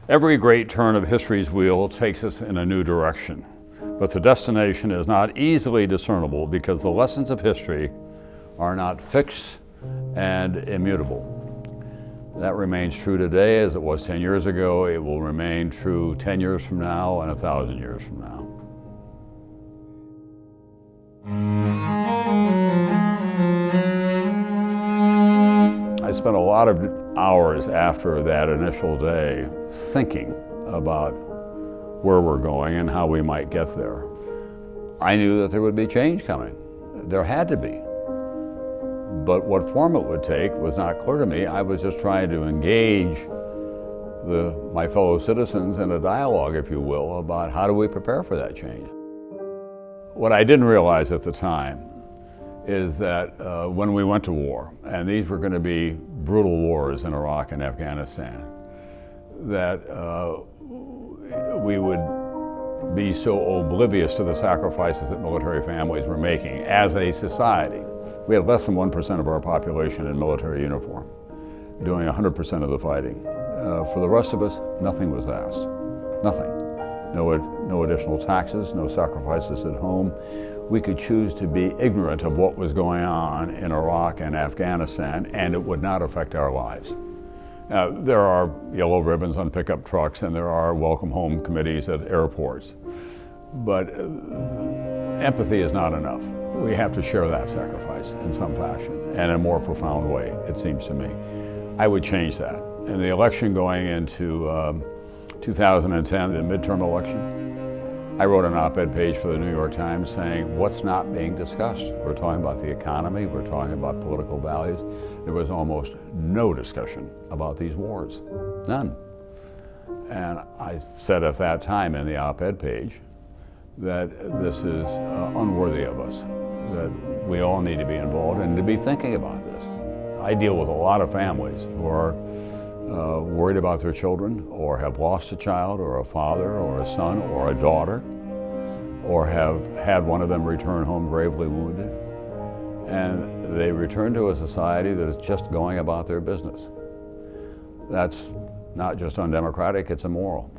Every great turn of history's wheel takes us in a new direction, but the destination is not easily discernible because the lessons of history are not fixed and immutable. That remains true today as it was 10 years ago. It will remain true 10 years from now and 1,000 years from now. I spent a lot of hours after that initial day thinking about where we're going and how we might get there. I knew that there would be change coming. There had to be. But what form it would take was not clear to me. I was just trying to engage my fellow citizens in a dialogue, if you will, about how do we prepare for that change. What I didn't realize at the time is that when we went to war, and these were going to be brutal wars in Iraq and Afghanistan, that we would be so oblivious to the sacrifices that military families were making as a society. We had less than 1% of our population in military uniform, doing 100% of the fighting. For the rest of us, nothing was asked, nothing. No additional taxes, no sacrifices at home. We could choose to be ignorant of what was going on in Iraq and Afghanistan, and it would not affect our lives. Now, there are yellow ribbons on pickup trucks, and there are welcome home committees at airports. But empathy is not enough. We have to share that sacrifice in some fashion, and in a more profound way, it seems to me. I would change that. In the election going into 2010, the midterm election, I wrote an op-ed page for the New York Times saying, what's not being discussed? We're talking about the economy, we're talking about political values. There was almost no discussion about these wars, none. And I said at that time in the op-ed page that this is unworthy of us, that we all need to be involved and to be thinking about this. I deal with a lot of families who are worried about their children, or have lost a child, or a father, or a son, or a daughter, or have had one of them return home gravely wounded. And they return to a society that is just going about their business. That's not just undemocratic, it's immoral.